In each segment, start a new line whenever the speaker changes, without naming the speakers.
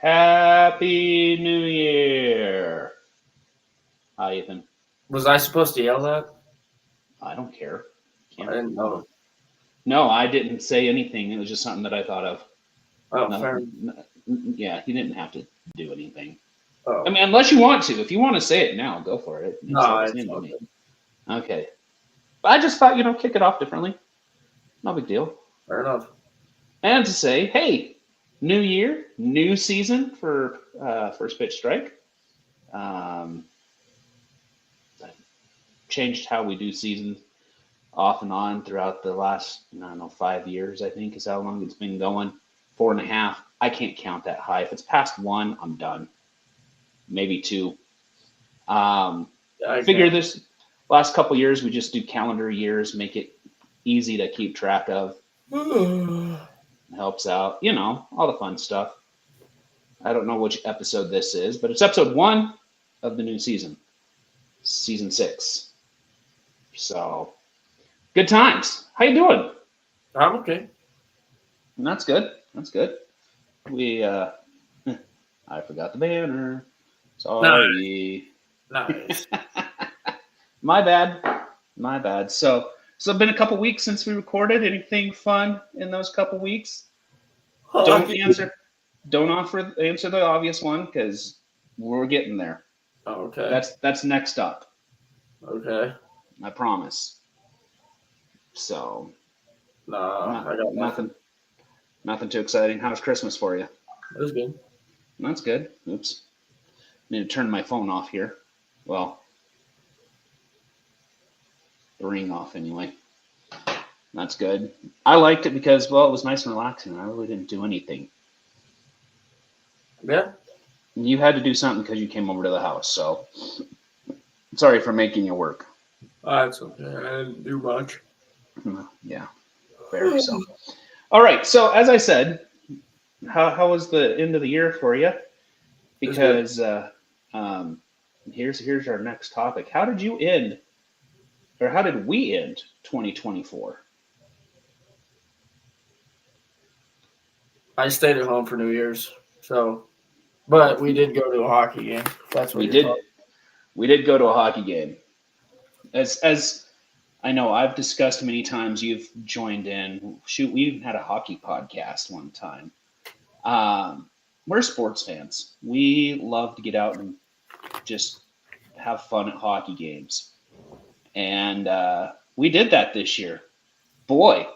Happy New Year. Hi, Ethan.
Was I supposed to yell that?
I don't care.
I
Can't if
didn't
you
know.
want. No, I didn't say anything. It was just something that I thought of.
Oh,
No,
fair.
yeah, you didn't have to do anything. I
Oh,
mean, unless you want to. If you want to say it now, go for it. It's
no,
like the
it's
same to
all
me.
good.
Okay. But I just thought, kick it off differently. No big deal.
Fair enough.
And to say, hey, new year, new season for First Pitch Strike. Um, changed how we do seasons off and on throughout the last, I don't know, 5 years, I think is how long it's been going. 4.5. I can't count that high. If it's past one, I'm done. Maybe two.
Yeah, I
Figure
can't.
this last couple years, we just do calendar years, make it easy to keep track of. Helps out, all the fun stuff. I don't know which episode this is, but it's episode 1 of the new season, season 6. So good times. How you doing?
I'm okay.
And that's good. That's good. We I forgot the banner.
Nice.
Sorry.
Nice.
My bad. My bad. So it's been a couple weeks since we recorded. Anything fun in those couple weeks? Don't
Hockey.
answer the obvious one because we're getting there.
Okay.
That's next up.
Okay.
I promise. So
Nah,
not,
I got nothing.
nothing too exciting. How's Christmas for you?
It was good.
That's good. Oops. Need to turn my phone off here. Well, the ring off anyway. That's good. I liked it because, well, it was nice and relaxing. I really didn't do anything.
Yeah.
You had to do something because you came over to the house. So sorry for making you work.
That's okay. I didn't do much.
Yeah, fair. So, all right. So as I said, how was the end of the year for you?
It was good.
Because um, here's our next topic. How did you end, or how did we end 2024?
I stayed at home for New Year's, but we did go to a hockey game. That's what
We
you're
did
talking.
we did go to a hockey game. As I know, I've discussed many times. You've joined in. Shoot, we even had a hockey podcast one time. Um, we're sports fans. We love to get out and just have fun at hockey games, and we did that this year. Boy,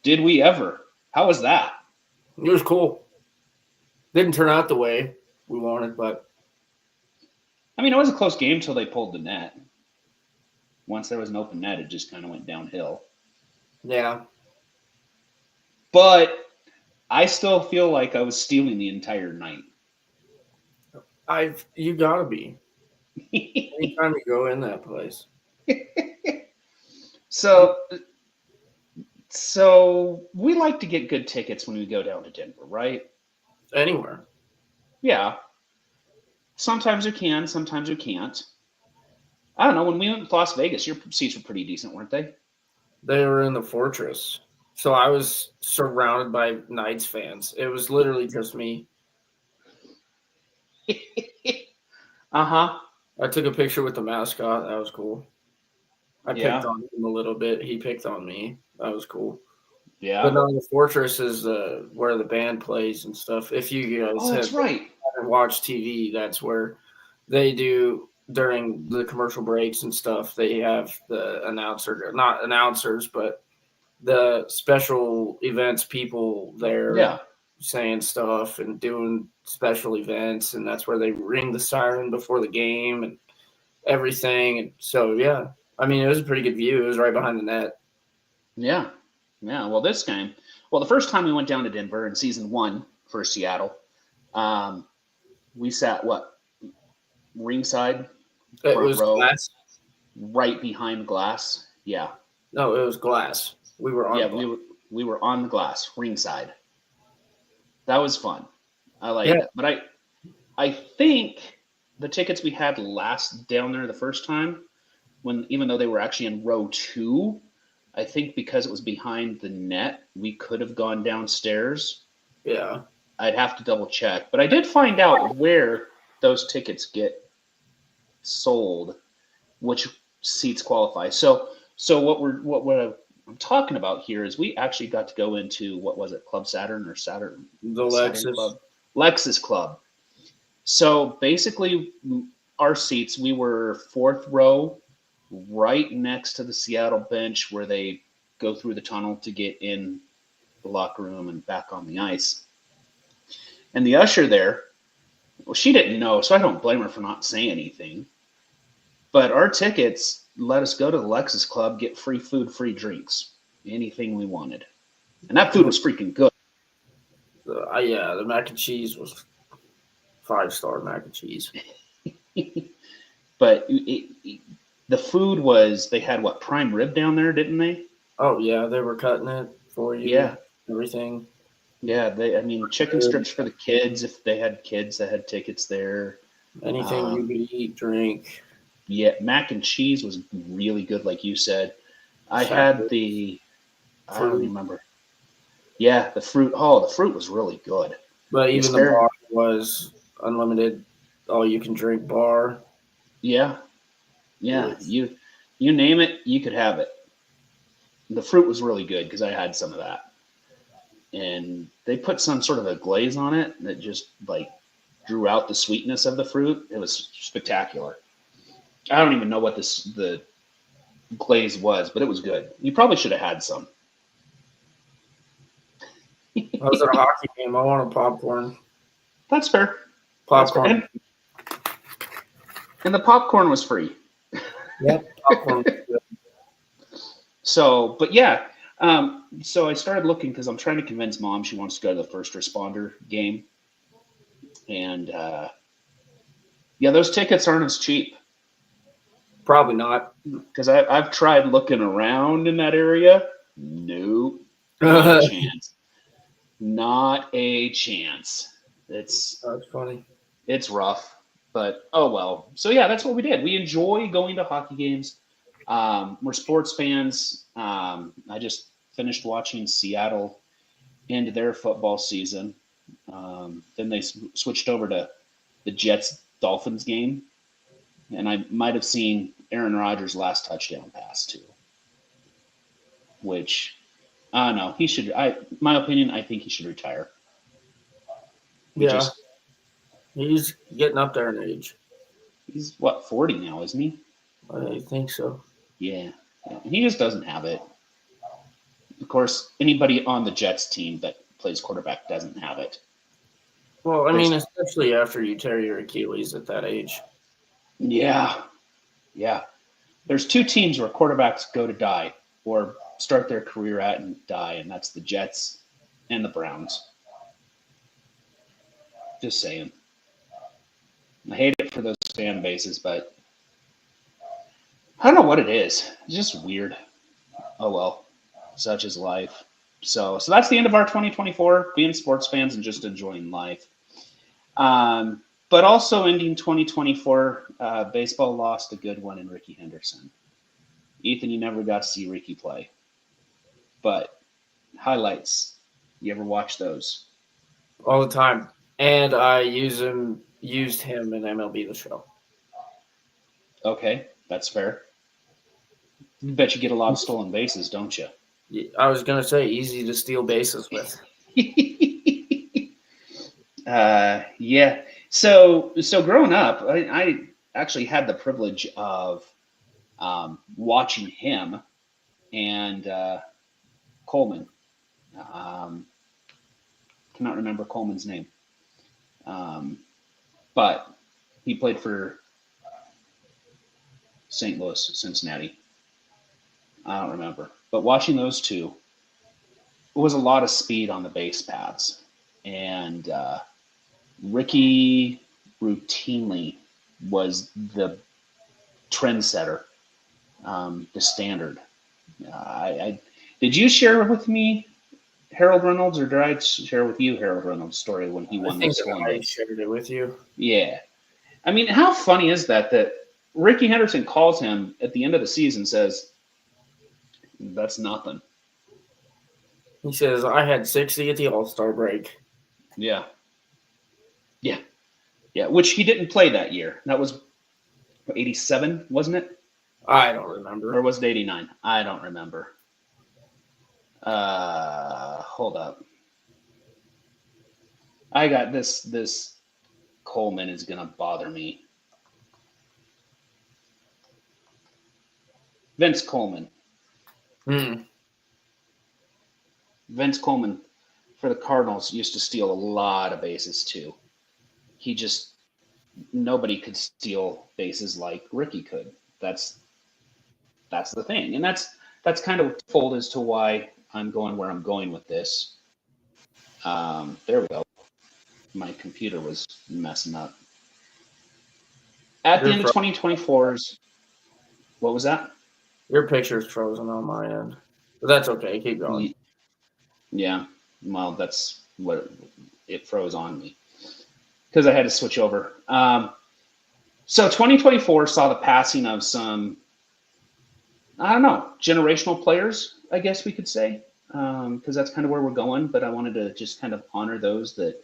did we ever! How was that?
It was cool. Didn't turn out the way we wanted, but
I mean, it was a close game till they pulled the net. Once there was an open net, it just kind of went downhill.
yeah.
But I still feel like I was stealing the entire night.
You gotta be. Anytime you go in that place.
so So we like to get good tickets when we go down to Denver, right?
Anywhere.
Yeah. Sometimes you can, sometimes you can't. I don't know. When we went to Las Vegas, your seats were pretty decent, weren't they?
They were in the Fortress. So I was surrounded by Knights fans. It was literally just me.
Uh-huh.
I took a picture with the mascot. That was cool. I picked
Yeah.
on him a little bit. He picked on me. That was cool. But
Yeah.
no, the Fortress is where the band plays and stuff. If you guys
Oh, that's
have
right.
watched TV, that's where they do during the commercial breaks and stuff. They have the not announcers, but the special events people there
Yeah.
saying stuff and doing special events, and that's where they ring the siren before the game and everything. And so, yeah, I mean, it was a pretty good view. It was right behind the net.
Yeah. Yeah. Well, the first time we went down to Denver in season 1 for Seattle, um, we sat ringside,
It
front
was
row,
glass.
right behind glass. Yeah.
No, it was glass. We were on
Yeah,
glass.
we were on the glass, ringside. That was fun. I liked
Yeah,
it. But I think the tickets we had last down there the first time, when even though they were actually in row 2, I think because it was behind the net, we could have gone downstairs.
yeah.
I'd have to double check, but I did find out where those tickets get sold, which seats qualify. So what I'm talking about here is we actually got to go into, what was it, Club Saturn or Saturn
The
Saturn
Lexus.
Lexus Club. So basically, our seats, we were fourth row, right next to the Seattle bench where they go through the tunnel to get in the locker room and back on the ice. And the usher there, well, she didn't know, so I don't blame her for not saying anything. But our tickets let us go to the Lexus Club, get free food, free drinks, anything we wanted. And that food was freaking good.
Yeah, the mac and cheese was 5-star mac and cheese.
But the food was, they had what, prime rib down there, didn't they?
Oh yeah, they were cutting it for you.
Yeah.
Everything.
Yeah, chicken strips for the kids, if they had kids that had tickets there.
Anything you could eat, drink.
Yeah, mac and cheese was really good, like you said. I had the, I don't remember. Yeah, the fruit. Oh, the fruit was really good.
But even the bar was unlimited, all you can drink bar.
Yeah. You name it, you could have it. The fruit was really good because I had some of that. And they put some sort of a glaze on it that just like drew out the sweetness of the fruit. It was spectacular. I don't even know what the glaze was, but it was good. You probably should have had some.
I was at a hockey game. I wanted popcorn.
That's fair.
Popcorn.
That's fair. And the popcorn was free.
Yep, popcorn was good.
So, but yeah. So I started looking because I'm trying to convince Mom she wants to go to the first responder game. And yeah, those tickets aren't as cheap.
Probably not.
Because I've tried looking around in that area. Nope. Not a chance. Not a chance. That's
funny.
It's rough, but oh well. So yeah, that's what we did. We enjoy going to hockey games. We're sports fans. I just finished watching Seattle end their football season. Then they switched over to the Jets-Dolphins game. And I might have seen Aaron Rodgers' last touchdown pass too. Which, I don't know. He should, my opinion, I think he should retire.
He's getting up there in age.
He's, what, 40 now, isn't he?
I think so.
Yeah. He just doesn't have it. Of course, anybody on the Jets team that plays quarterback doesn't have it.
Well, I mean, especially after you tear your Achilles at that age.
Yeah. There's two teams where quarterbacks go to die or start their career at and die, and that's the Jets and the Browns. Just saying. I hate it for those fan bases, but I don't know what it is. It's just weird. Oh well, such is life. So that's the end of our 2024, being sports fans and just enjoying life. But also ending 2024, baseball lost a good one in Rickey Henderson. Ethan, you never got to see Rickey play. But highlights, you ever watch those?
All the time. And I used him in MLB The Show.
Okay, that's fair. I bet you get a lot of stolen bases, don't you?
I was going to say easy to steal bases with.
Yeah. So growing up, I actually had the privilege of watching him and Coleman. Cannot remember Coleman's name. But he played for St. Louis, Cincinnati. I don't remember. But watching those two, it was a lot of speed on the base paths. And Rickey routinely was the trendsetter, the standard. Did you share with me Harold Reynolds, or did I share with you Harold Reynolds' story when he won the stolen base?
I shared it with you.
Yeah. I mean, how funny is that Rickey Henderson calls him at the end of the season, says, "That's nothing."
He says, "I had 60 at the All-Star break."
Yeah. Yeah. Yeah. Which he didn't play that year. That was 87, wasn't it?
I don't remember.
Or was it 89? I don't remember. Hold up. I got this Coleman is gonna bother me. Vince Coleman.
Hmm.
Vince Coleman for the Cardinals used to steal a lot of bases too. He just nobody could steal bases like Rickey could. That's the thing, and that's kind of told as to why I'm going where I'm going with this. There we go. My computer was messing up. At the
Your
end of 2024's, what was that?
your picture's frozen on my end, but that's okay. Keep going.
Yeah, well, that's what it froze on me because I had to switch over. So 2024 saw the passing of some, I don't know, generational players, I guess we could say, because that's kind of where we're going. But I wanted to just kind of honor those that,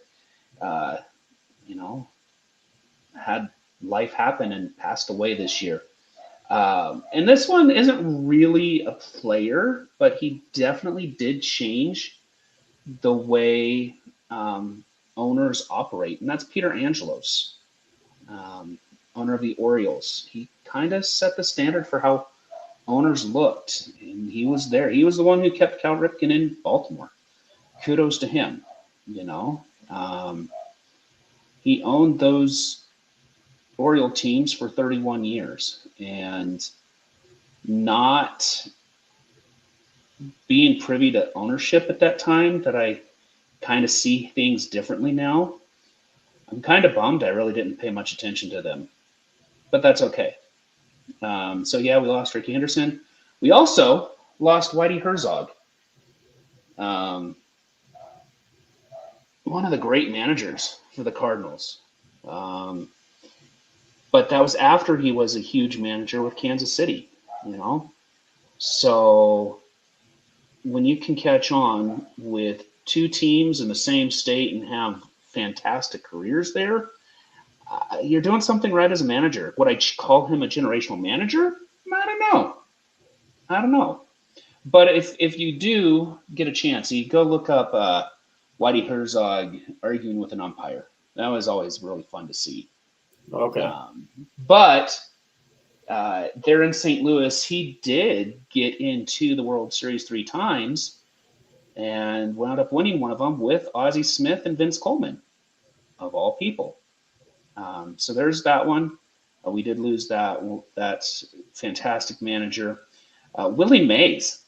uh, you know, had life happen and passed away this year. And this one isn't really a player, but he definitely did change the way owners operate, and that's Peter Angelos, owner of the Orioles. He kind of set the standard for how owners looked, and he was there. He was the one who kept Cal Ripken in Baltimore. Kudos to him. You know, he owned those Oriole teams for 31 years, and not being privy to ownership at that time, that I kind of see things differently now. I'm kind of bummed I really didn't pay much attention to them, but that's okay. So yeah, we lost Rickey Henderson. We also lost Whitey Herzog, um, one of the great managers for the Cardinals. Um, but that was after he was a huge manager with Kansas City, you know. So when you can catch on with two teams in the same state and have fantastic careers there, you're doing something right as a manager. Would I call him a generational manager? I don't know. I don't know. But if you do get a chance, you go look up Whitey Herzog arguing with an umpire. That was always really fun to see.
Okay.
But there in St. Louis, he did get into the World Series 3 times and wound up winning one of them with Ozzie Smith and Vince Coleman, of all people. So there's that one. We did lose that. That's fantastic manager. Willie Mays.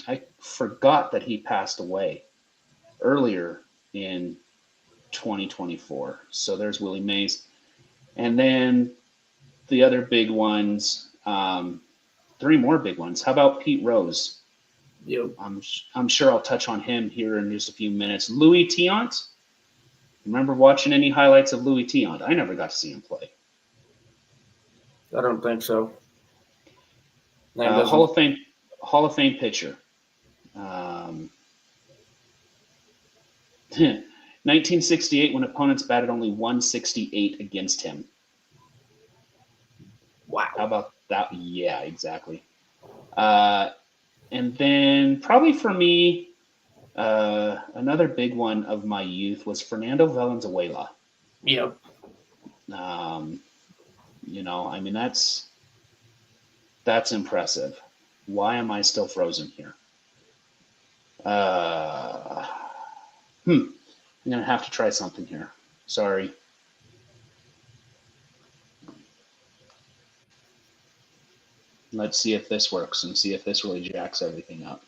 I forgot that he passed away earlier in 2024. So there's Willie Mays. And then the other big ones, 3 more big ones. How about Pete Rose?
Yep.
I'm sure I'll touch on him here in just a few minutes. Louis Tiant. Remember watching any highlights of Louis Tiant? I never got to see him play.
I don't think so.
Hall of Fame pitcher. 1968, when opponents batted only 168 against him.
Wow.
How about that? Yeah, exactly. And then probably for me, another big one of my youth was Fernando Valenzuela.
Yep.
I mean, that's impressive. Why am I still frozen here? I'm going to have to try something here. Sorry. Let's see if this works and see if this really jacks everything up.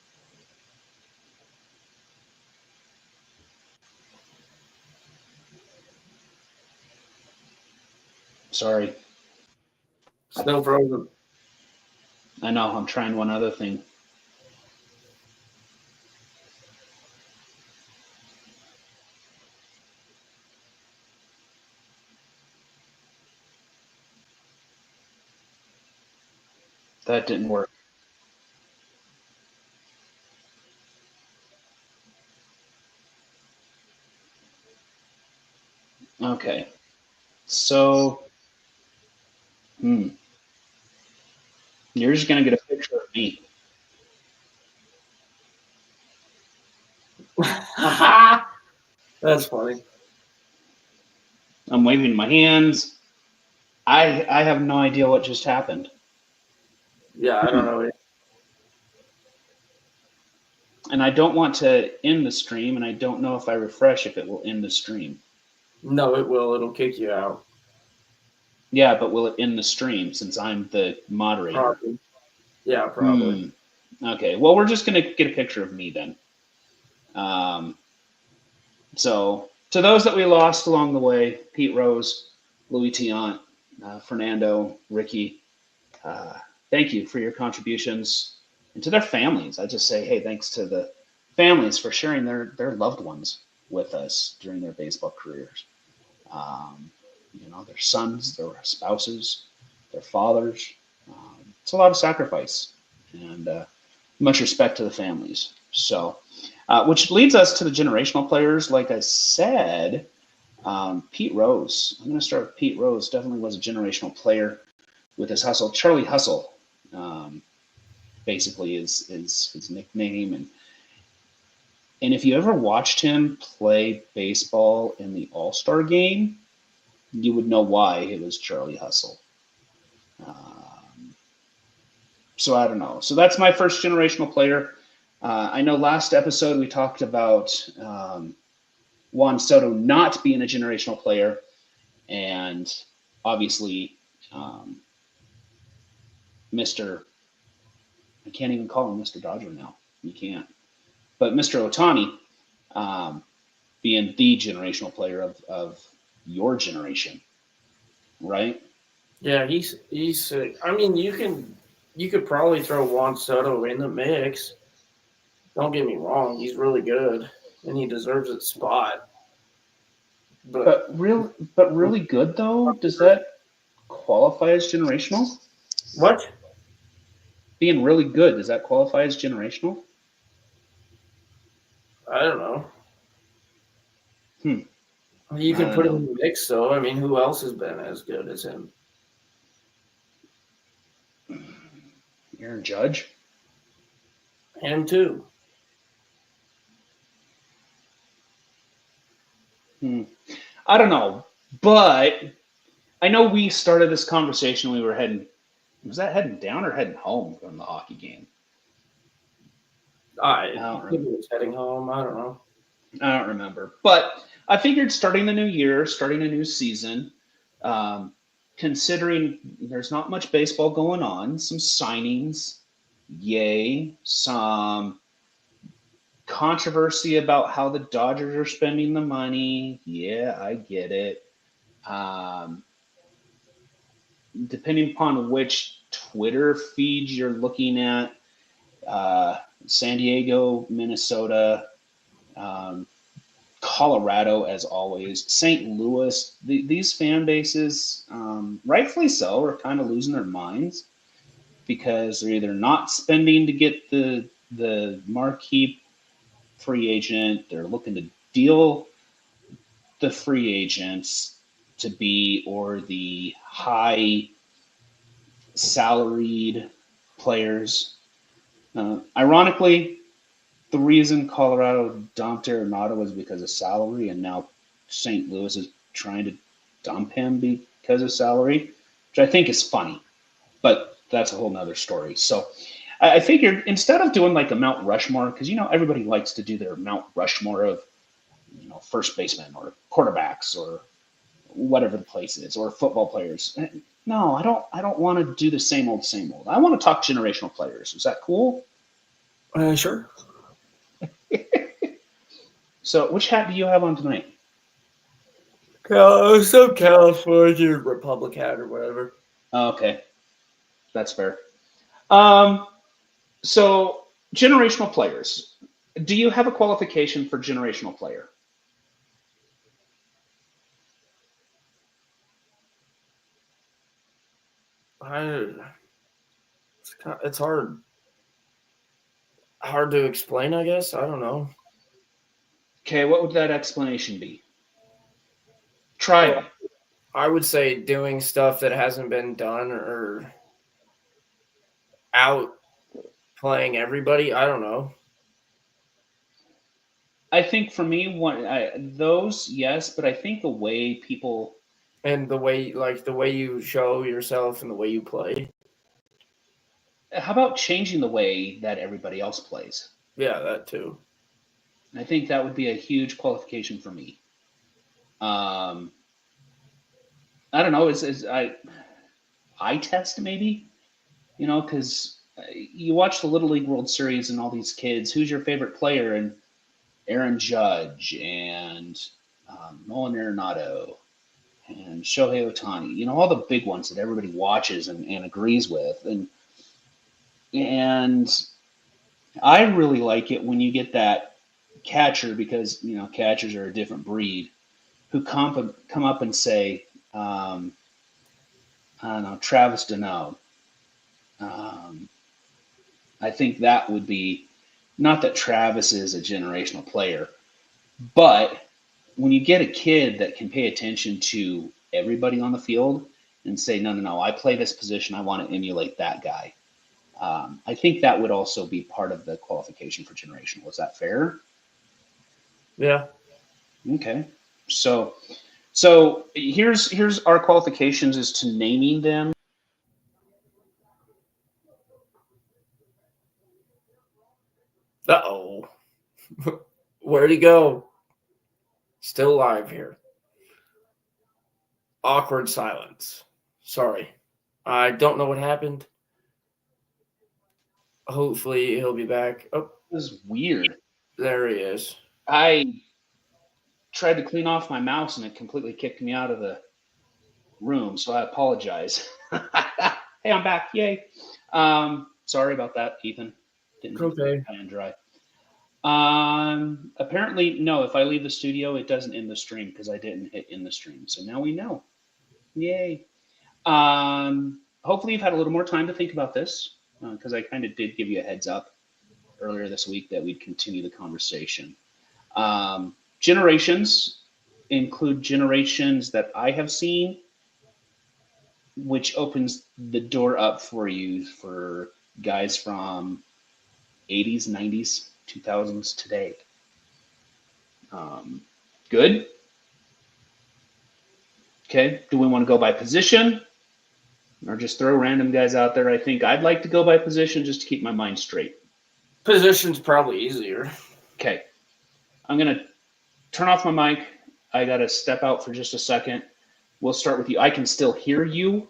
Sorry.
Still frozen.
I know, I'm trying one other thing. That didn't work. Okay. So, you're just gonna get a picture of me.
That's funny.
I'm waving my hands. I have no idea what just happened.
Yeah, I don't know.
And I don't want to end the stream, and I don't know if I refresh if it will end the stream.
No, it will. It'll kick you out.
Yeah, but will it end the stream since I'm the moderator?
Probably. Yeah, probably.
Okay, well, we're just going to get a picture of me then. So, to those that we lost along the way, Pete Rose, Louis Tiant, Fernando, Ricky, thank you for your contributions. And to their families, I just say, hey, thanks to the families for sharing their loved ones with us during their baseball careers. Their sons, their spouses, their fathers. It's a lot of sacrifice, and much respect to the families. So, which leads us to the generational players. Like I said, Pete Rose. I'm going to start with Pete Rose. Definitely was a generational player with his hustle. Charlie Hustle, basically, is his nickname. And if you ever watched him play baseball in the All-Star game, you would know why it was Charlie Hustle. So I don't know. So that's my first generational player. I know last episode we talked about Juan Soto not being a generational player, and obviously Mr. I can't even call him Mr. Dodger now. You can't. But Mr. Otani being the generational player of your generation, right?
Yeah, he's. I mean, you could probably throw Juan Soto in the mix. Don't get me wrong; he's really good, and he deserves its spot. But
But really good though. Does that qualify as generational?
what?
Being really good, does that qualify as generational?
I don't know.
Hmm.
You
I
can
don't
put him
know.
in the mix, though. I mean, who else has been as good as him?
Aaron Judge.
Him too.
I don't know, but I know we started this conversation. We were heading. Was that heading down or heading home from the hockey game?
I
I don't
think he
remember.
was heading home. I don't know.
I don't remember. But I figured starting the new year, starting a new season, um, considering there's not much baseball going on, some signings, yay, some controversy about how the Dodgers are spending the money. Yeah, I get it. Um, Depending upon which Twitter feed you're looking at, San Diego, Minnesota, um, Colorado, as always, St. Louis, these fan bases, rightfully so, are kind of losing their minds because they're either not spending to get the marquee free agent, they're looking to deal the free agents to be, or the high salaried players. Ironically, the reason Colorado dumped Arenado was because of salary, and now St. Louis is trying to dump him because of salary, which I think is funny, but that's a whole nother story. So I figured instead of doing like a Mount Rushmore, because everybody likes to do their Mount Rushmore of first basemen or quarterbacks or whatever the place is, or football players. No, I don't want to do the same old, same old. I want to talk generational players. Is that cool?
Sure.
So, which hat do you have on tonight?
Some California Republic hat or whatever.
Oh, okay, that's fair. Um, so generational players. Do you have a qualification for generational player?
It's hard to explain. I guess I don't know.
Okay, what would that explanation be? Try them.
I would say doing stuff that hasn't been done or out playing everybody. I don't know.
I think for me, those yes, but I think the way people
And the way you show yourself and the way you play.
how about changing the way that everybody else plays?
Yeah, that too.
I think that would be a huge qualification for me. Um, I don't know. Is eye test maybe? Because you watch the Little League World Series and all these kids. Who's your favorite player? And Aaron Judge and Nolan Arenado and Shohei Ohtani. All the big ones that everybody watches and agrees with. And I really like it when you get that catcher because catchers are a different breed who come up and say, I don't know, Travis Deneau. I think that would be not that Travis is a generational player, but when you get a kid that can pay attention to everybody on the field and say, no, I play this position, I want to emulate that guy. I think that would also be part of the qualification for generational. Is that fair?
Yeah.
Okay. So here's our qualifications is to naming them.
Uh-oh. Where'd he go? Still live here. Awkward silence. Sorry. I don't know what happened. Hopefully he'll be back. Oh,
This is weird.
there he is.
I tried to clean off my mouse and it completely kicked me out of the room, so I apologize. Hey, I'm back. Yay. Sorry about that, Ethan. Didn't
Okay.
high and dry. Apparently, no, if I leave the studio, it doesn't end the stream because I didn't hit in the stream. So now we know. Yay. Hopefully you've had a little more time to think about this because I kind of did give you a heads up earlier this week that we'd continue the conversation. Generations include generations that I have seen, which opens the door up for you for guys from 80s, 90s, 2000s today. Good. Okay. Do we want to go by position or just throw random guys out there? I think I'd like to go by position just to keep my mind straight.
Position's probably easier.
Okay. I'm going to turn off my mic. I got to step out for just a second. We'll start with you. I can still hear you.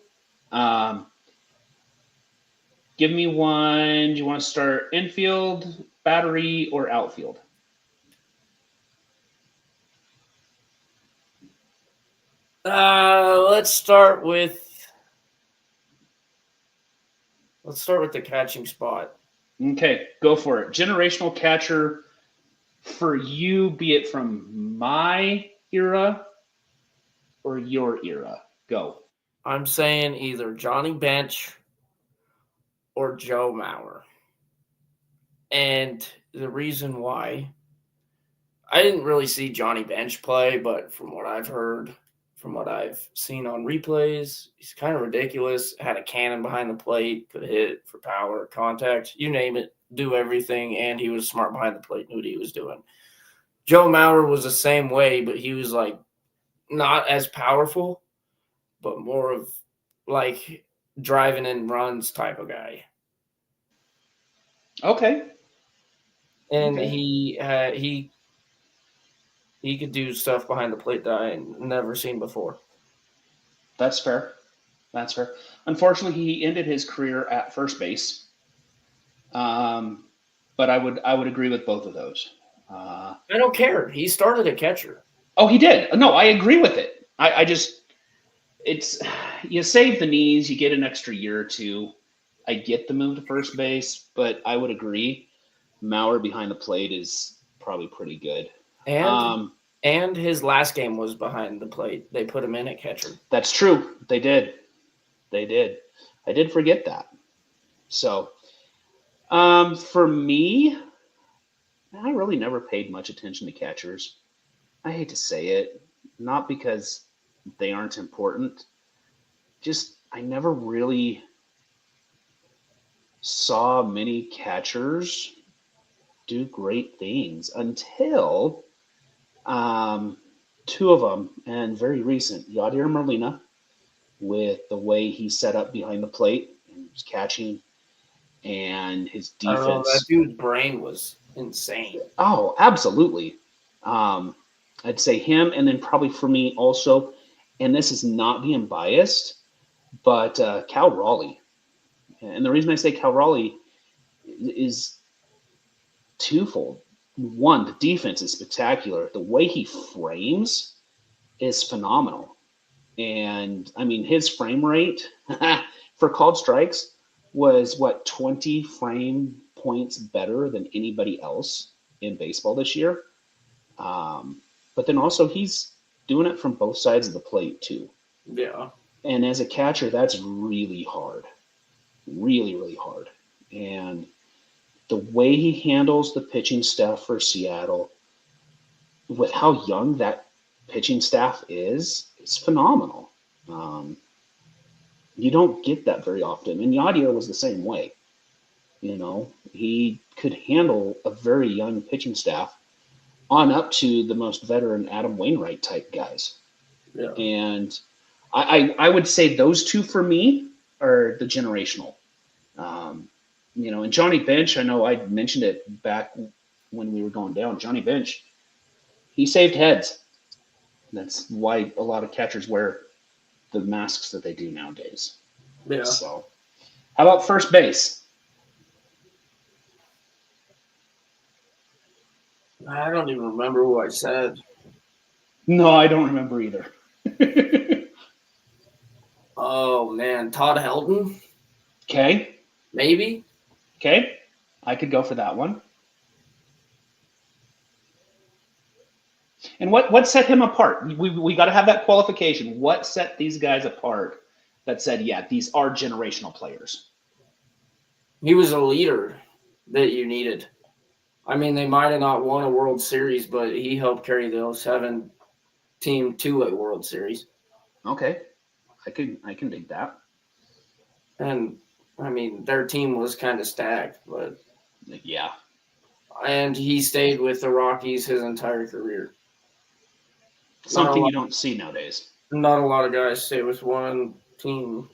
Give me one. Do you want to start infield, battery, or outfield?
Let's start with the catching spot.
Okay, go for it. Generational catcher for you, be it from my era or your era. Go.
I'm saying either Johnny Bench or Joe Mauer. And the reason why, I didn't really see Johnny Bench play, but from what I've heard, from what I've seen on replays, he's kind of ridiculous. Had a cannon behind the plate, could hit for power, contact, you name it, do everything, and he was smart behind the plate, knew what he was doing. Joe Mauer was the same way, but he was like not as powerful, but more of like driving in runs type of guy.
Okay.
And
Okay.
he could do stuff behind the plate that I never seen before.
That's fair. That's fair. Unfortunately, he ended his career at first base. But I would agree with both of those.
I don't care. He started a catcher.
Oh, he did. No, I agree with it. I just it's you save the knees, you get an extra year or two. I get the move to first base, but I would agree. Mauer behind the plate is probably pretty good.
And his last game was behind the plate. They put him in at catcher.
That's true. They did. They did. I did forget that. So, for me, I really never paid much attention to catchers. I hate to say it, not because they aren't important. Just, I never really saw many catchers do great things until um, two of them, and very recent, Yadier Molina, with the way he set up behind the plate and was catching, and his
I don't know. That
defense.
dude's brain was insane.
Oh, absolutely. Um, I'd say him, and then probably for me also, and this is not being biased, but Cal Raleigh. And the reason I say Cal Raleigh is twofold. One, the defense is spectacular. The way he frames is phenomenal. And I mean, his frame rate for called strikes was what, 20 frame points better than anybody else in baseball this year. But then also, he's doing it from both sides of the plate, too.
Yeah.
And as a catcher, that's really hard. Really, really hard. And the way he handles the pitching staff for Seattle, with how young that pitching staff is phenomenal. Um, you don't get that very often. And Yadier was the same way. You know, he could handle a very young pitching staff on up to the most veteran Adam Wainwright type guys.
Yeah.
And I would say those two for me are the generational. Um, and Johnny Bench, I know I mentioned it back when we were going down. Johnny Bench, he saved heads. That's why a lot of catchers wear the masks that they do nowadays.
Yeah.
So, how about first base?
I don't even remember what I said.
No, I don't remember either.
Oh man, Todd Helton?
Okay.
Maybe?
Okay. I could go for that one. And what set him apart? We got to have that qualification. What set these guys apart that said, yeah, these are generational players?
He was a leader that you needed. I mean, they might have not won a World Series, but he helped carry the 07 team to a World Series.
Okay. I can dig that.
And I mean, their team was kind of stacked, but
yeah.
And he stayed with the Rockies his entire career.
Something you don't see nowadays.
Not a lot of guys stay with one team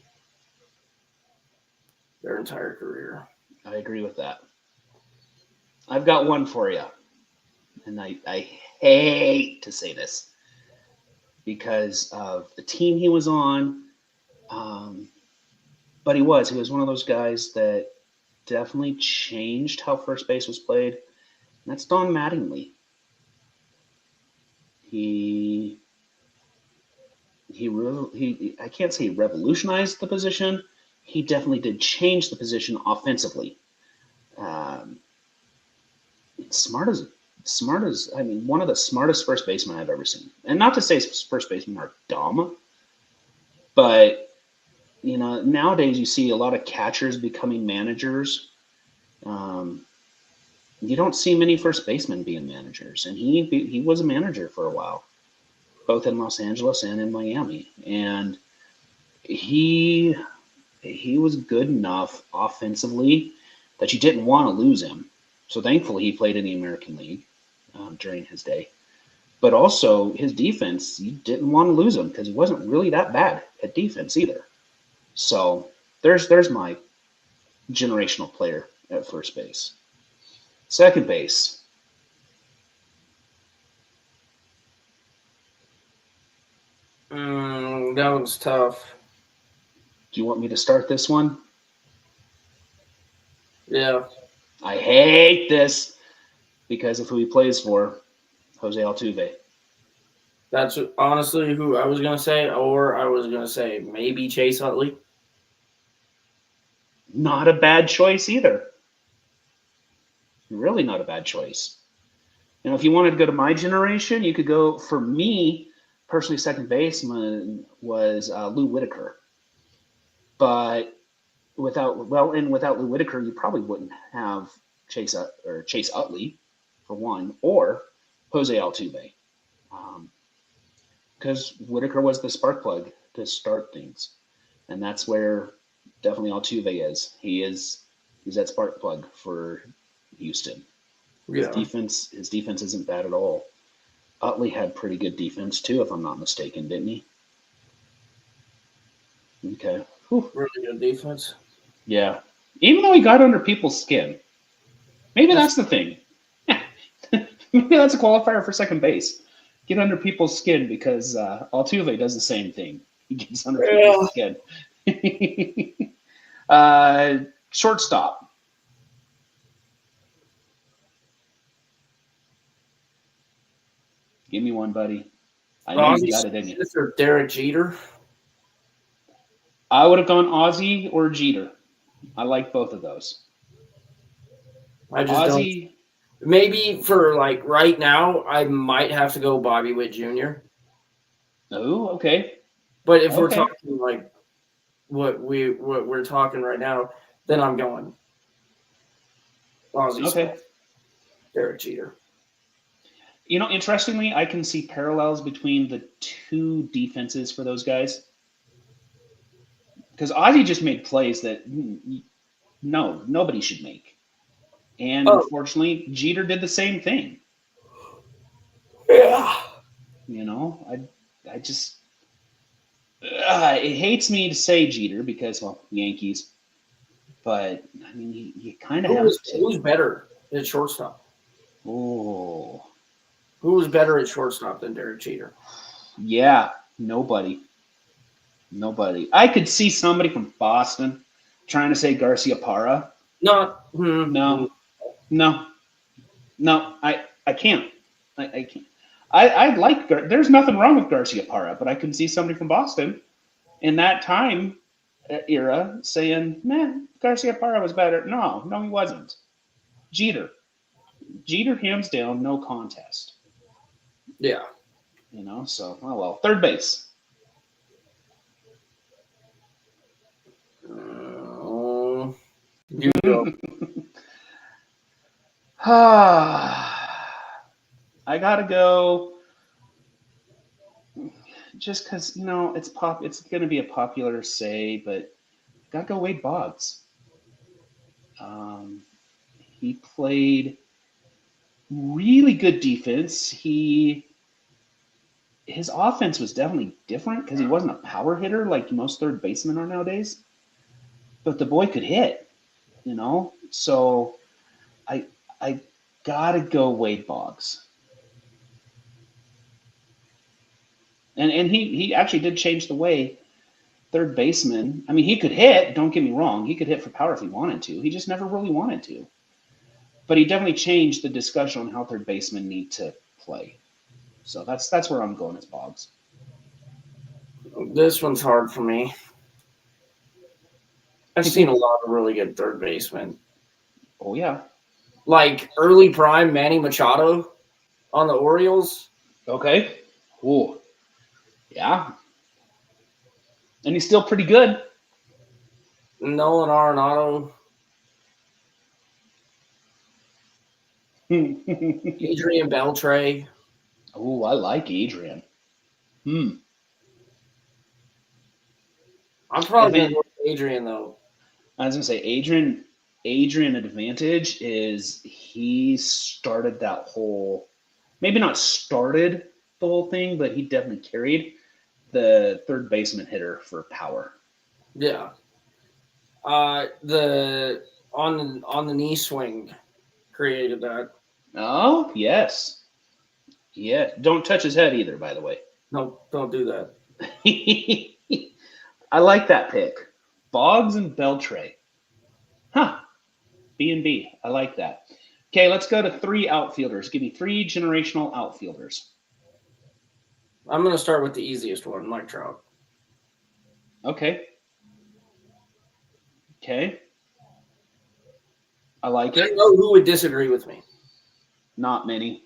their entire career.
I agree with that. I've got one for you. And I hate to say this because of the team he was on. But he was one of those guys that definitely changed how first base was played. And that's Don Mattingly. He I can't say he revolutionized the position. He definitely did change the position offensively. Smart as I mean, one of the smartest first basemen I've ever seen. And not to say first basemen are dumb, but nowadays you see a lot of catchers becoming managers. You don't see many first basemen being managers, and he was a manager for a while, both in Los Angeles and in Miami, and he was good enough offensively that you didn't want to lose him. So thankfully he played in the American League during his day. But also his defense, you didn't want to lose him because he wasn't really that bad at defense either. So there's my generational player at first base. Second base.
That one's tough.
Do you want me to start this one?
Yeah.
I hate this because of who he plays for, Jose Altuve.
That's honestly who I was going to say, or I was going to say maybe Chase Utley.
Not a bad choice either. Really not a bad choice. If you wanted to go to my generation, you could go, for me, personally, second baseman was Lou Whitaker. But without Lou Whitaker, you probably wouldn't have Chase Utley, for one, or Jose Altuve. because Whitaker was the spark plug to start things, and that's where definitely Altuve is. He's that spark plug for Houston. His
Yeah.
defense isn't bad at all. Utley had pretty good defense too, if I'm not mistaken, didn't he? Okay. Whew.
Really good defense.
Yeah. Even though he got under people's skin. Maybe that's the thing. Maybe that's a qualifier for second base. Get under people's skin because Altuve does the same thing. He gets under people's skin. Shortstop. Give me one, buddy. I know you got it in you.
Or Derek Jeter.
I would have gone Ozzie or Jeter. I like both of those.
I just
Ozzie,
don't. Maybe for like right now, I might have to go Bobby Witt Jr.
Oh, okay.
But if we're talking like what we're talking right now, then I'm going Ozzie Smith, Derek Jeter.
You know, interestingly, I can see parallels between the two defenses for those guys. Because Ozzie just made plays that nobody should make. And unfortunately, Jeter did the same thing.
Yeah.
You know, I just it hates me to say Jeter because, well, Yankees. But I mean, you kind of have to.
Who's better at shortstop?
Oh,
who was better at shortstop than Derek Jeter?
Yeah, nobody. I could see somebody from Boston trying to say Garcia Parra. No. I can't. I can't. I like. There's nothing wrong with Garcia Parra, but I can see somebody from Boston in that time era saying, "Man, Garcia Parra was better." No, he wasn't. Jeter, hands down, no contest.
Yeah.
You know, so oh well. Third base.
You go.
I gotta go. Just because it's going to be a popular say, but gotta go Wade Boggs. He played really good defense. His offense was definitely different because he wasn't a power hitter like most third basemen are nowadays. But the boy could hit, So I gotta go Wade Boggs. And he actually did change the way third baseman. I mean, he could hit. Don't get me wrong. He could hit for power if he wanted to. He just never really wanted to. But he definitely changed the discussion on how third basemen need to play. So that's where I'm going as Boggs.
This one's hard for me. I've seen a lot of really good third basemen.
Oh, yeah.
Like early prime Manny Machado on the Orioles.
Okay. Ooh. Yeah. And he's still pretty good.
Nolan Arenado. Adrian Beltre.
Oh, I like Adrian.
I'm probably going to go with Adrian, though.
I was going to say Adrian advantage is he started that whole, maybe not started the whole thing, but he definitely carried the third baseman hitter for power.
Yeah. The on the knee swing created that.
Oh, yes. Yeah. Don't touch his head either, by the way.
No, don't do that.
I like that pick. Boggs and Beltre. Huh. B&B. I like that. Okay, let's go to 3 outfielders. Give me 3 generational outfielders.
I'm going to start with the easiest one, Mike Trout.
Okay. I like it.
I know who would disagree with me.
Not many.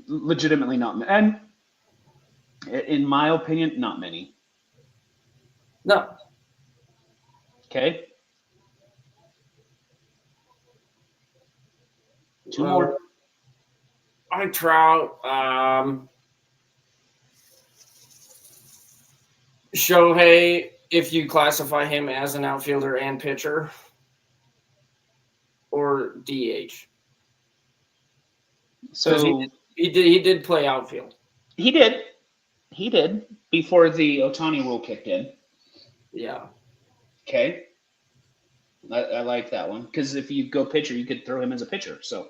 Legitimately not many. And in my opinion, not many.
No.
Okay. 2 more.
Mike Trout. Shohei, if you classify him as an outfielder and pitcher, or DH.
So
he did play outfield.
he did before the Ohtani rule kicked in.
Yeah.
Okay. I like that one because if you go pitcher, you could throw him as a pitcher. So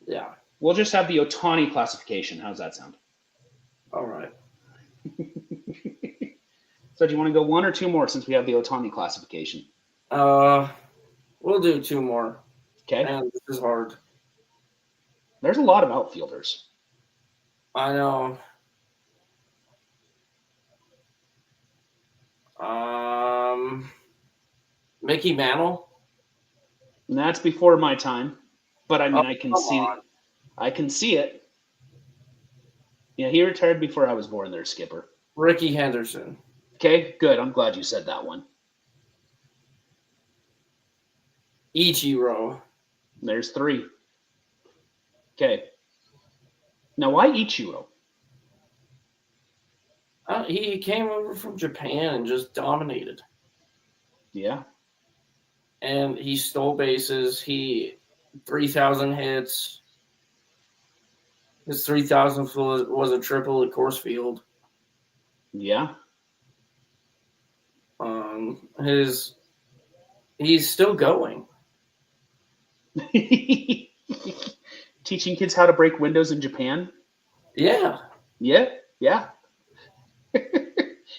yeah,
we'll just have the Ohtani classification. How's that sound?
All right.
So do you want to go one or two more since we have the Ohtani classification?
We'll do two more.
Okay.
Man, this is hard.
There's a lot of outfielders.
I know. Mickey Mantle.
And that's before my time, but I mean, I can see it. Yeah, he retired before I was born there, Skipper.
Rickey Henderson.
Okay, good. I'm glad you said that one.
Ichiro.
There's three. Okay. Now, why Ichiro?
He came over from Japan and just dominated.
Yeah.
And he stole bases. 3,000 hits. His 3,000th was a triple at Coors Field.
Yeah.
He's still going.
Teaching kids how to break windows in Japan?
Yeah.
Yeah.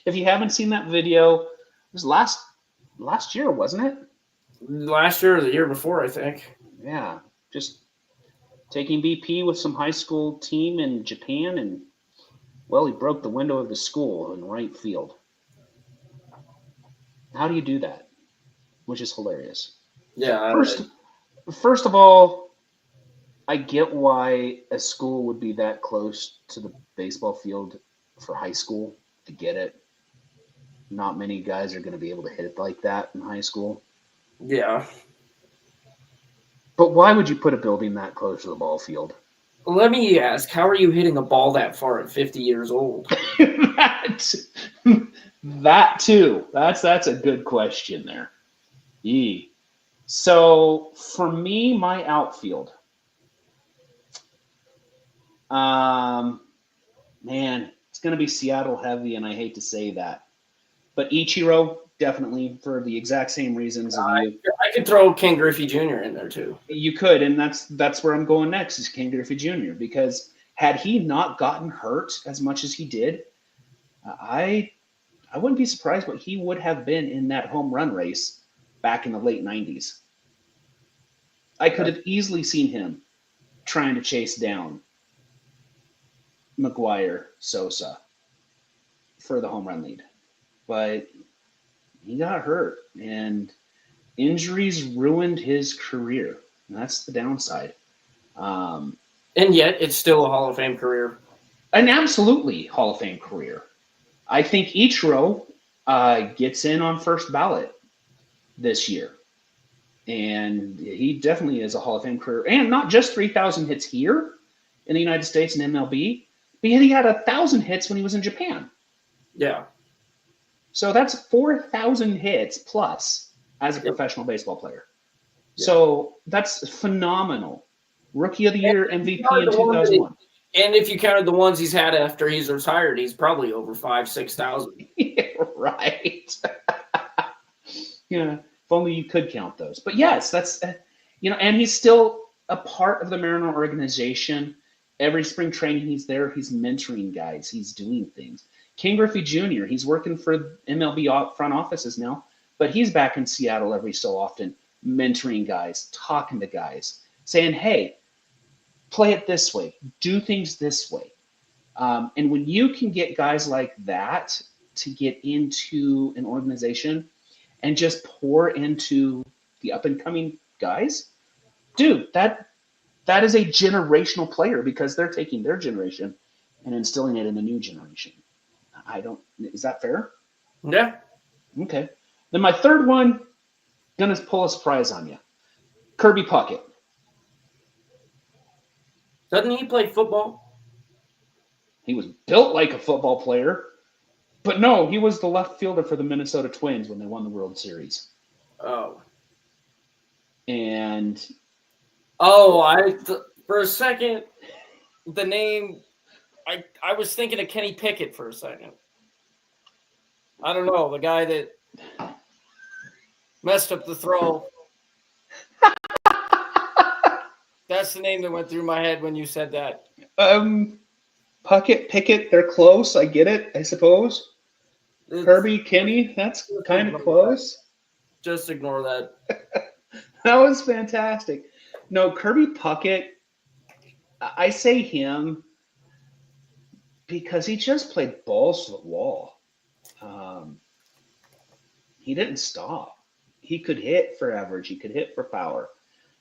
If you haven't seen that video, it was last year, wasn't it?
Last year or the year before, I think.
Yeah. Just taking BP with some high school team in Japan, and, well, he broke the window of the school in right field. How do you do that? Which is hilarious.
Yeah.
First of all, I get why a school would be that close to the baseball field for high school. I get it. Not many guys are going to be able to hit it like that in high school.
Yeah.
But why would you put a building that close to the ball field?
Let me ask, how are you hitting a ball that far at 50 years old?
That too. That's a good question there. Yee. So for me, my outfield. Man, it's going to be Seattle heavy, and I hate to say that. But Ichiro, definitely, for the exact same reasons.
I could throw Ken Griffey Jr. in there, too.
You could, and that's where I'm going next, is Ken Griffey Jr., because had he not gotten hurt as much as he did, I wouldn't be surprised what he would have been in that home run race back in the late 90s. I could have easily seen him trying to chase down McGuire, Sosa for the home run lead. But he got hurt, and injuries ruined his career. And that's the downside.
And yet, it's still a Hall of Fame career.
An absolutely Hall of Fame career. I think Ichiro gets in on first ballot this year. And he definitely is a Hall of Fame career. And not just 3,000 hits here in the United States and MLB, but he had 1,000 hits when he was in Japan.
Yeah.
So that's 4,000 hits plus as a professional baseball player.
Yeah.
So that's phenomenal. Rookie of the Year, MVP in 2001.
And if you counted the ones he's had after he's retired, he's probably over 5,000-6,000.
Yeah, right. Yeah, if only you could count those. But yes, that's, and he's still a part of the Mariner organization. Every spring training he's there, he's mentoring guys. He's doing things. Ken Griffey Jr., he's working for MLB front offices now, but he's back in Seattle every so often, mentoring guys, talking to guys, saying, hey, play it this way, do things this way. And when you can get guys like that to get into an organization and just pour into the up-and-coming guys, dude, that is a generational player, because they're taking their generation and instilling it in a new generation. Is that fair?
Yeah.
Okay. Then my third one, gonna pull a surprise on you. Kirby Puckett.
Doesn't he play football?
He was built like a football player. But no, he was the left fielder for the Minnesota Twins when they won the World Series.
Oh.
And
For a second, the name, I was thinking of Kenny Pickett for a second. I don't know, the guy that messed up the throw. That's the name that went through my head when you said that.
Pickett, they're close. I get it, I suppose. Kirby, Kenny, that's kind of close.
Just ignore that.
That was fantastic. No, Kirby Puckett, I say him because he just played balls to the wall. He didn't stop. He could hit for average. He could hit for power.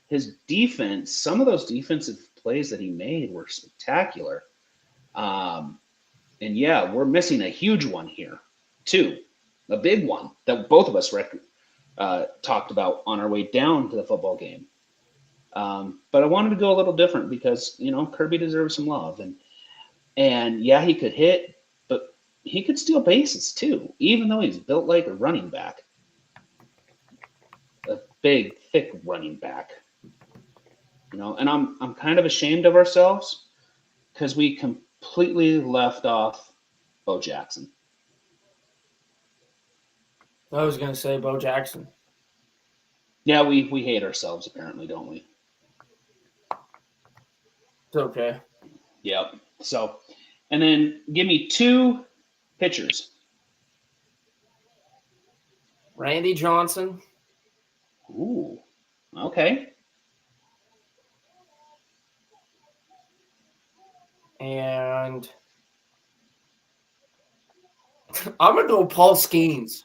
His defense, some of those defensive plays that he made were spectacular. And yeah, we're missing a huge one here, too. A big one that both of us talked about on our way down to the football game. But I wanted to go a little different because, Kirby deserves some love. And yeah, he could hit, but he could steal bases too, even though he's built like a running back. A big, thick running back. And I'm kind of ashamed of ourselves because we completely left off Bo Jackson.
I was going to say Bo Jackson.
Yeah, we hate ourselves apparently, don't we?
It's okay.
Yep. So, and then give me 2 pitchers.
Randy Johnson.
Ooh, okay.
And I'm going to go Paul Skeens.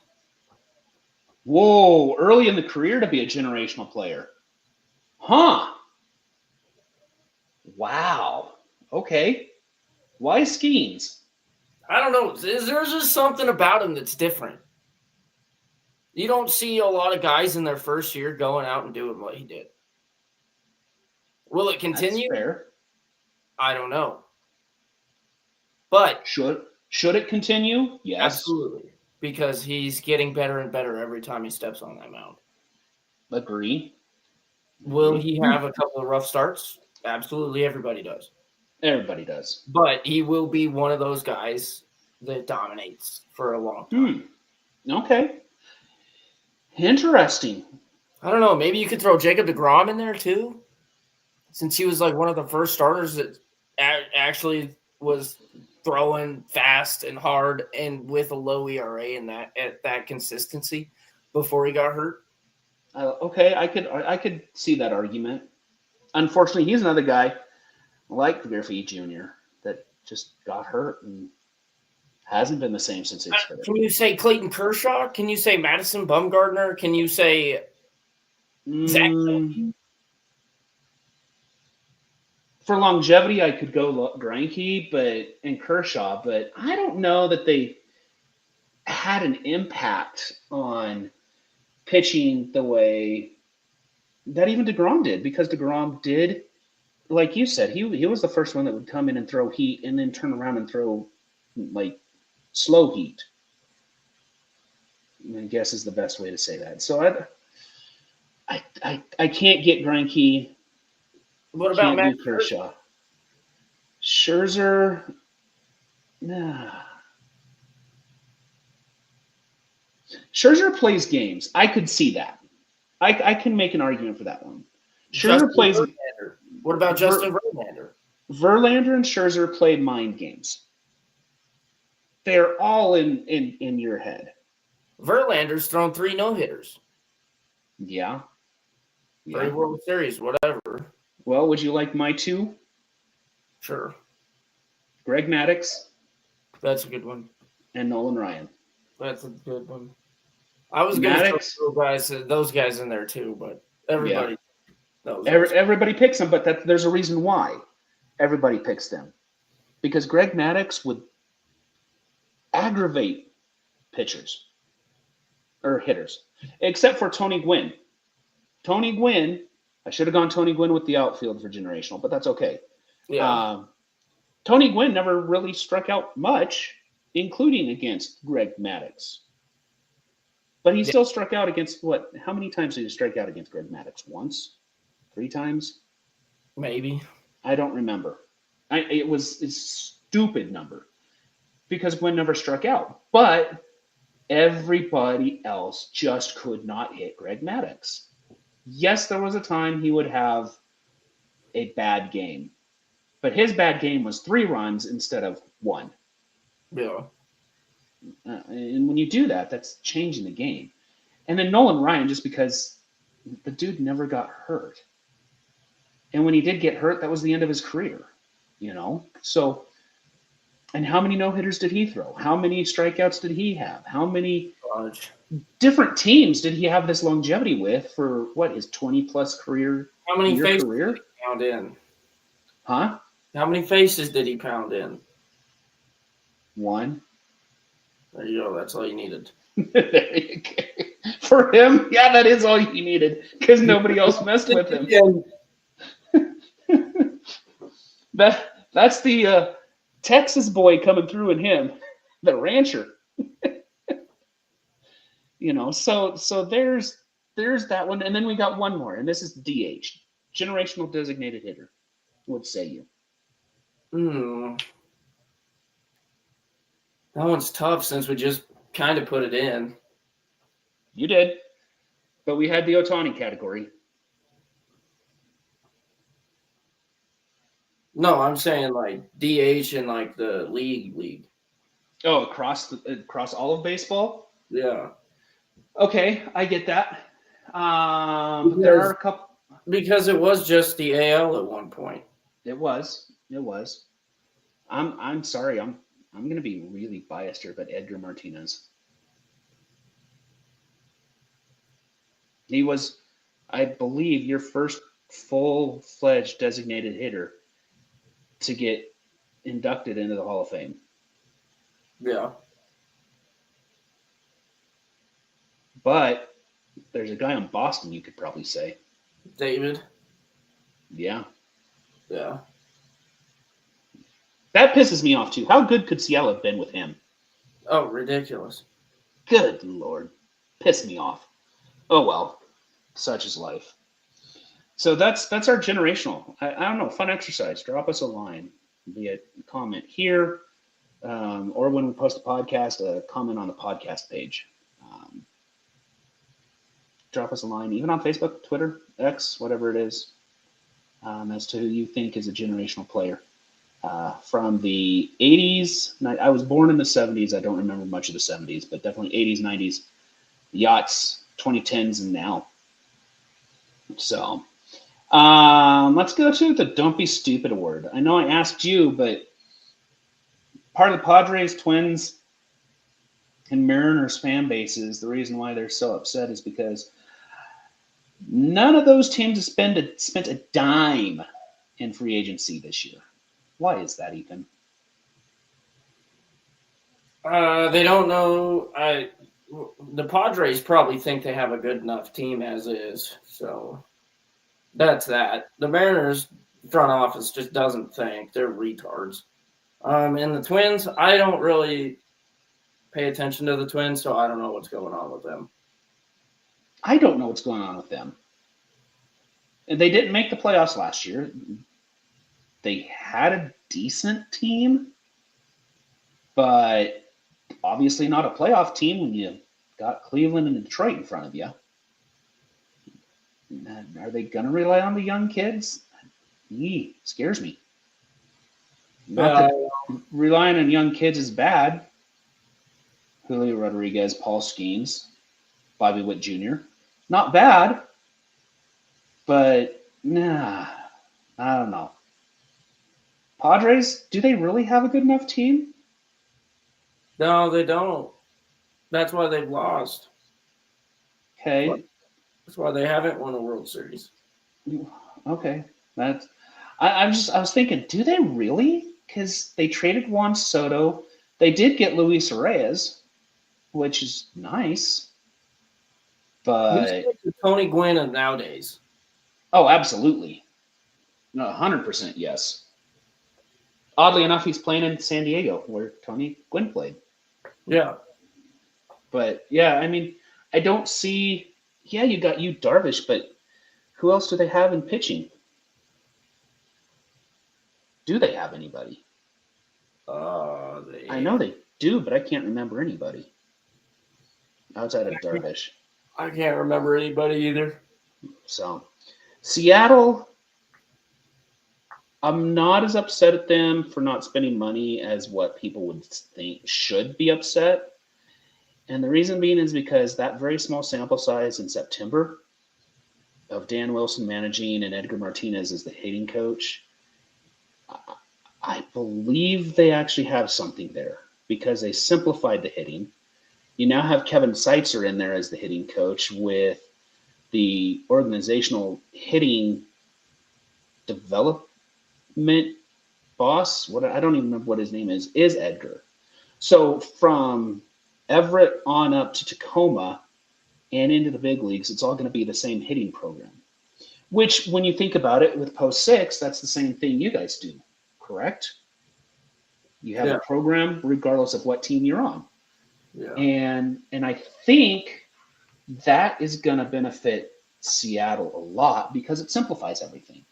Whoa, early in the career to be a generational player. Huh. Wow. Okay. Why Skeens?
I don't know. There's just something about him that's different. You don't see a lot of guys in their first year going out and doing what he did. Will it continue?
That's fair.
I don't know. But
should it continue? Yes.
Absolutely. Because he's getting better and better every time he steps on that mound.
Agree.
Will he have a couple of rough starts? Absolutely, everybody does.
Everybody does.
But he will be one of those guys that dominates for a long time.
Okay. Interesting.
I don't know. Maybe you could throw Jacob deGrom in there too, since he was like one of the first starters that actually was throwing fast and hard and with a low ERA and at that consistency before he got hurt.
Okay, I could see that argument. Unfortunately, he's another guy like Griffey Jr. that just got hurt and hasn't been the same since he started.
Can you say Clayton Kershaw? Can you say Madison Bumgarner? Can you say Zach?
For longevity, I could go Greinke and Kershaw, but I don't know that they had an impact on pitching the way that even DeGrom did, because DeGrom did, like you said, he was the first one that would come in and throw heat and then turn around and throw like slow heat, I guess is the best way to say that. So I can't get Greinke.
What about Matt
Kershaw? Scherzer, nah. Scherzer plays games. I could see that. I can make an argument for that one. Scherzer plays.
Verlander. What about Justin Verlander?
Verlander and Scherzer play mind games. They're all in your head.
Verlander's thrown 3 no-hitters.
Yeah.
3 World Series, whatever.
Well, would you like my 2?
Sure.
Greg Maddux.
That's a good one.
And Nolan Ryan.
That's a good one. I was going to throw those guys in there too, but everybody knows.
Everybody picks them, but there's a reason why everybody picks them. Because Greg Maddux would aggravate pitchers or hitters, except for Tony Gwynn. Tony Gwynn, I should have gone Tony Gwynn with the outfield for generational, but that's okay.
Yeah.
Tony Gwynn never really struck out much including against Greg Maddux. But he still struck out against what? How many times did he strike out against Greg Maddux? Once? 3 times?
Maybe.
I don't remember. It was a stupid number because Gwynn never struck out. But everybody else just could not hit Greg Maddux. Yes, there was a time he would have a bad game, but his bad game was 3 runs instead of 1.
Yeah.
And when you do that, that's changing the game. And then Nolan Ryan, just because the dude never got hurt. And when he did get hurt, that was the end of his career, So, and how many no-hitters did he throw? How many strikeouts did he have? How many different teams did he have this longevity with for, his 20-plus career?
How many faces
career?
did he pound in?
Huh?
How many faces did he pound in?
1.
There you go. That's all you needed.
There you go. For him, yeah, that is all you needed because nobody else messed with him. That's the Texas boy coming through in him, the rancher. So there's that one, and then we got one more, and this is DH, generational designated hitter. What say you?
That one's tough since we just kind of put it in.
You did, but we had the Ohtani category.
No, I'm saying like DH in like the league.
Oh, across all of baseball?
Yeah. Okay,
I get that. But there are a couple.
Because it was just the AL at one point.
It was. I'm sorry. I'm going to be really biased here, but Edgar Martinez. He was, I believe, your first full-fledged designated hitter to get inducted into the Hall of Fame.
Yeah.
But there's a guy in Boston you could probably say.
David?
Yeah.
Yeah.
That pisses me off, too. How good could Seattle have been with him?
Oh, ridiculous.
Good Lord. Piss me off. Oh, well. Such is life. So that's our generational. I don't know. Fun exercise. Drop us a line via comment here, or when we post a podcast, a comment on the podcast page. Drop us a line, even on Facebook, Twitter, X, whatever it is, as to who you think is a generational player. From the 80s, I was born in the 70s. I don't remember much of the 70s, but definitely 80s, 90s, yachts, 2010s, and now. So let's go to the Don't Be Stupid Award. I know I asked you, but part of the Padres, Twins, and Mariners fan bases, the reason why they're so upset is because none of those teams have spent a dime in free agency this year. Why is that, Ethan?
They don't know. The Padres probably think they have a good enough team as is, so that's that. The Mariners front office just doesn't think. They're retards. And the Twins, I don't really pay attention to the Twins, so I don't know what's going on with them.
I don't know what's going on with them. And they didn't make the playoffs last year. They had a decent team, but obviously not a playoff team when you got Cleveland and Detroit in front of you. Are they going to rely on the young kids? Scares me. Not that relying on young kids is bad. Julio Rodriguez, Paul Skeens, Bobby Witt Jr. Not bad, but I don't know. Padres, do they really have a good enough team?
No, they don't. That's why they've lost.
Okay.
That's why they haven't won a World Series.
Okay. I was thinking, do they really? Because they traded Juan Soto. They did get Luis Reyes, which is nice. But
Tony Gwynn of nowadays.
Oh, absolutely. 100% yes. Oddly enough, he's playing in San Diego, where Tony Gwynn played.
Yeah.
But yeah, I mean, I don't see. Yeah, you got you Darvish, but who else do they have in pitching? Do they have anybody? I know they do, but I can't remember anybody outside of Darvish.
I can't remember anybody either.
So Seattle, I'm not as upset at them for not spending money as what people would think should be upset. And the reason being is because that very small sample size in September of Dan Wilson managing and Edgar Martinez as the hitting coach, I believe they actually have something there because they simplified the hitting. You now have Kevin Seitzer in there as the hitting coach with the organizational hitting development boss. What I don't even remember what his name is Edgar. So from Everett on up to Tacoma and into the big leagues, it's all going to be the same hitting program. Which, when you think about it, with Post 6, that's the same thing you guys do, correct? You have a program regardless of what team you're on.
Yeah.
And I think that is going to benefit Seattle a lot because it simplifies everything.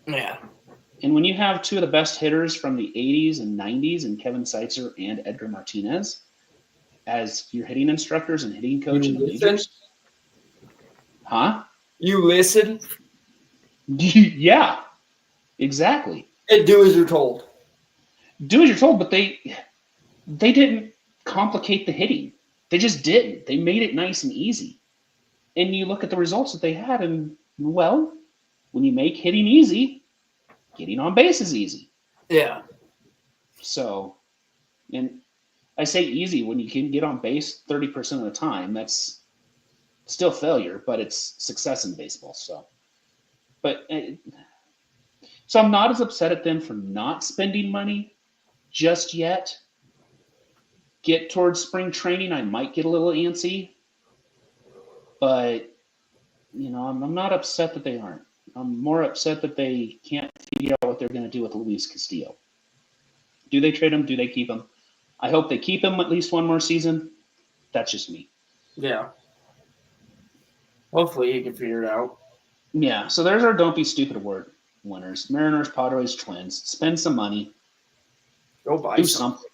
Yeah.
And when you have two of the best hitters from the 80s and 90s, and Kevin Seitzer and Edgar Martinez, as your hitting instructors and hitting coach in the majors. Huh?
You listen?
Yeah, exactly.
And do as you're told.
Do as you're told, but they didn't complicate the hitting. They just didn't. They made it nice and easy. And you look at the results that they had, and, well, when you make hitting easy, getting on base is easy.
Yeah.
So, and I say easy when you can get on base 30% of the time. That's still failure, but it's success in baseball. So, so I'm not as upset at them for not spending money just yet. Get towards spring training, I might get a little antsy, but I'm not upset that they aren't. I'm more upset that they can't figure out what they're going to do with Luis Castillo. Do they trade him? Do they keep him? I hope they keep him at least one more season. That's just me.
Yeah. Hopefully he can figure it out.
Yeah, so there's our Don't Be Stupid Award winners. Mariners, Padres, Twins. Spend some money.
Go buy
do something.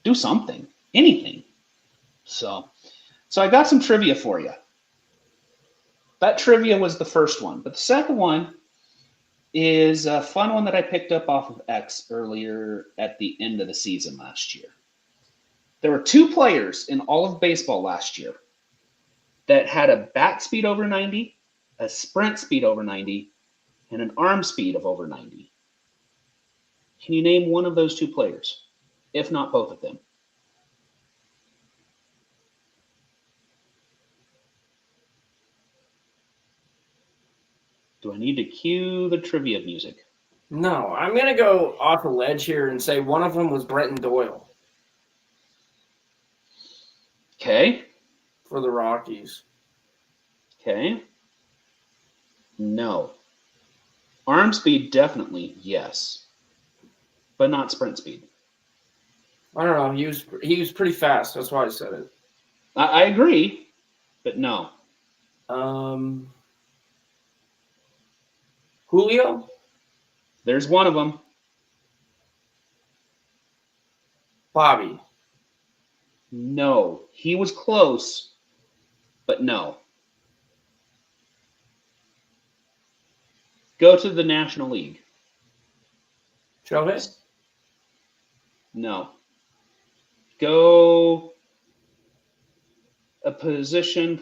Do something. Anything. So I got some trivia for you. That trivia was the first one. But the second one is a fun one that I picked up off of X earlier at the end of the season last year. There were two players in all of baseball last year that had a bat speed over 90, a sprint speed over 90, and an arm speed of over 90. Can you name one of those two players, if not both of them? Do I need to cue the trivia music?
No, I'm going to go off a ledge here and say one of them was Brenton Doyle.
Okay.
For the Rockies.
Okay. No. Arm speed, definitely, yes. But not sprint speed.
I don't know. He was pretty fast. That's why I said it.
I agree, but no.
Julio?
There's one of them.
Bobby.
No. He was close, but no. Go to the National League.
Shohei?
No. Go a position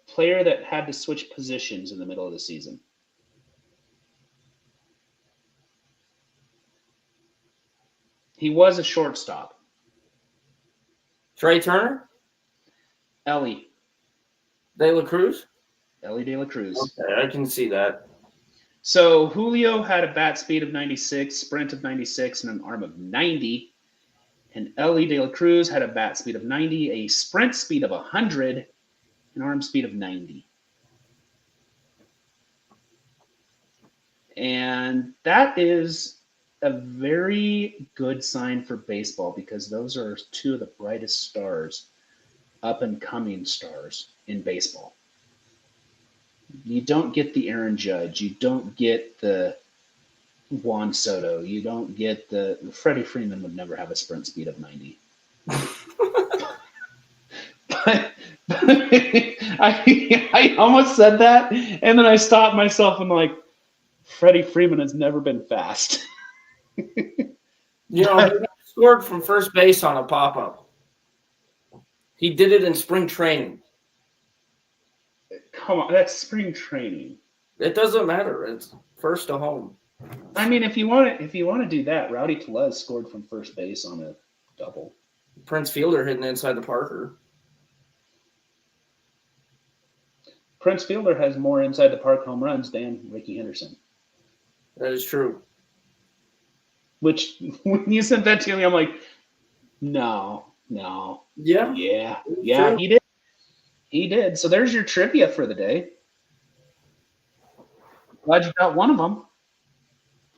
player that had to switch positions in the middle of the season. He was a shortstop.
Trey Turner?
Ellie.
De La Cruz?
Ellie De La Cruz.
Okay, I can see that.
So Julio had a bat speed of 96, sprint of 96, and an arm of 90. And Ellie De La Cruz had a bat speed of 90, a sprint speed of 100, an arm speed of 90. And that is a very good sign for baseball because those are two of the brightest stars, up and coming stars in baseball. You don't get the Aaron Judge, you don't get the Juan Soto, you don't get the Freddie Freeman would never have a sprint speed of 90. but I almost said that, and then I stopped myself and like, Freddie Freeman has never been fast.
He scored from first base on a pop-up. He did it in spring training.
Come on, that's spring training.
It doesn't matter. It's first to home.
I mean, if you want to do that, Rowdy Tellez scored from first base on a double.
Prince Fielder hitting inside the Parker.
Prince Fielder has more inside the park home runs than Rickey Henderson.
That is true.
Which, when you sent that to me, I'm like, no.
Yeah.
True. He did. So there's your trivia for the day. Glad you got one of them.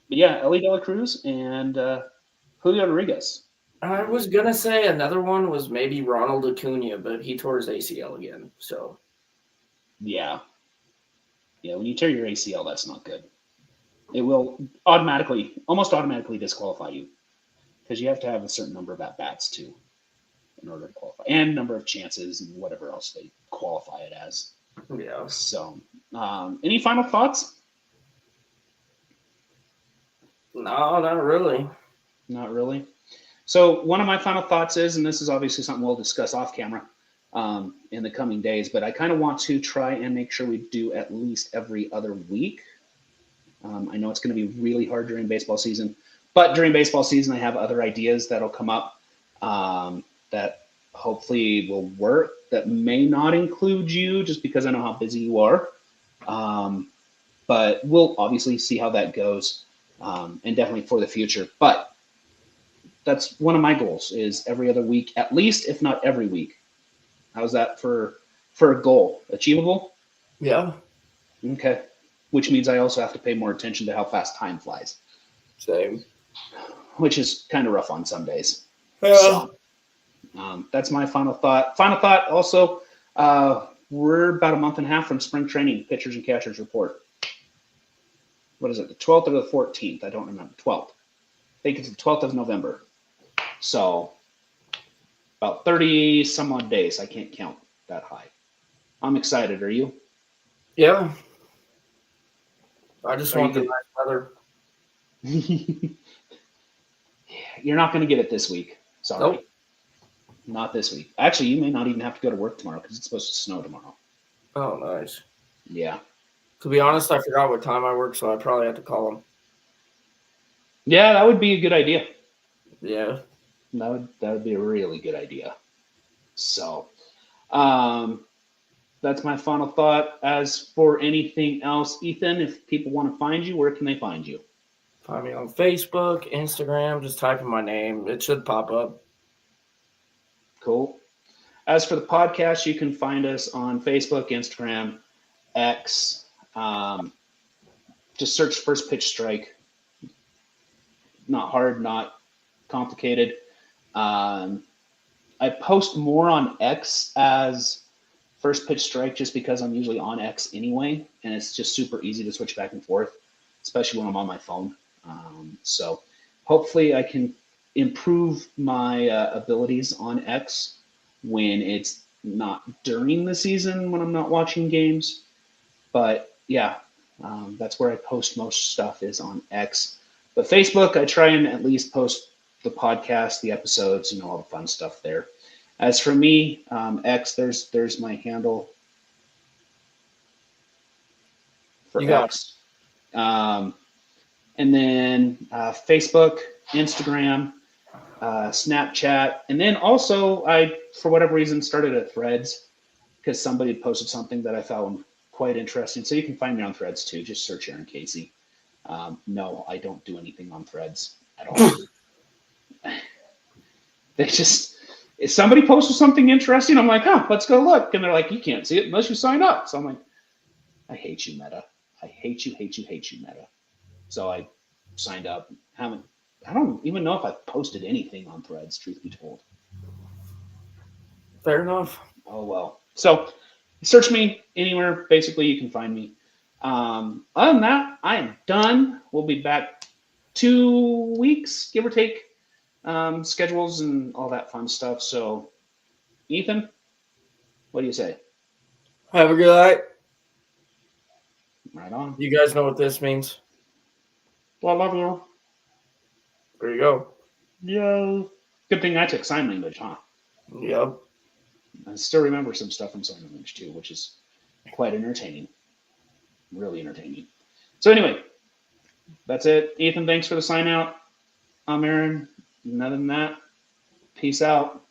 But yeah, Ellie De La Cruz and Julio Rodriguez.
I was going to say another one was maybe Ronald Acuna, but he tore his ACL again. So.
Yeah. Yeah, when you tear your ACL, that's not good. It will almost automatically disqualify you because you have to have a certain number of at-bats too in order to qualify, and number of chances and whatever else they qualify it as.
Yeah.
So, any final thoughts?
No, not really.
Not really. So one of my final thoughts is, and this is obviously something we'll discuss off camera in the coming days, but I kind of want to try and make sure we do at least every other week. I know it's going to be really hard during baseball season, but during baseball season, I have other ideas that'll come up that hopefully will work, that may not include you just because I know how busy you are. But we'll obviously see how that goes, and definitely for the future. But that's one of my goals is every other week, at least, if not every week. How's that for a goal? Achievable?
Yeah.
Okay. Which means I also have to pay more attention to how fast time flies.
Same.
Which is kind of rough on some days.
Yeah.
So, that's my final thought. Final thought also, we're about a month and a half from spring training, pitchers and catchers report. What is it, the 12th or the 14th? I don't remember. 12th. I think it's the 12th of November. So about 30 some odd days. I can't count that high. I'm excited. Are you?
Yeah. I just want the nice weather.
You're not going to get it this week. Sorry.
Nope.
Not this week. Actually, you may not even have to go to work tomorrow because it's supposed to snow tomorrow.
Oh, nice.
Yeah.
To be honest, I forgot what time I work, so I probably have to call them.
Yeah, that would be a good idea.
Yeah.
That would be a really good idea. So, that's my final thought. As for anything else, Ethan, if people want to find you, where can they find you?
Find me on Facebook, Instagram, just type in my name. It should pop up.
Cool. As for the podcast, you can find us on Facebook, Instagram, X. Just search First Pitch Strike. Not hard, not complicated. I post more on X as First Pitch Strike just because I'm usually on X anyway, and it's just super easy to switch back and forth, especially when I'm on my phone. So hopefully I can improve my abilities on X when it's not during the season when I'm not watching games. But yeah, that's where I post most stuff is on X. But Facebook, I try and at least post the podcast, the episodes, all the fun stuff there. As for me, X, there's my handle for X. And then Facebook, Instagram, Snapchat, and then also I, for whatever reason, started a Threads because somebody had posted something that I found quite interesting. So you can find me on Threads too. Just search Aaron Casey. No, I don't do anything on Threads at all. If somebody posted something interesting, I'm like, let's go look. And they're like, you can't see it unless you sign up. So I'm like, I hate you, Meta. I hate you, Meta. So I signed up. Haven't I don't even know if I've posted anything on Threads, truth be told.
Fair enough.
Oh, well. So search me anywhere. Basically, you can find me. Other than that, I am done. We'll be back 2 weeks, give or take, schedules and all that fun stuff. So, Ethan, what do you say?
Have a good night.
Right on.
You guys know what this means.
Well, I love you.
There you go.
Yeah. Good thing I took sign language, huh?
Yep.
I still remember some stuff from sign language too, which is quite entertaining. Really entertaining. So anyway, that's it. Ethan, thanks for the sign out. I'm Aaron. And other than that, peace out.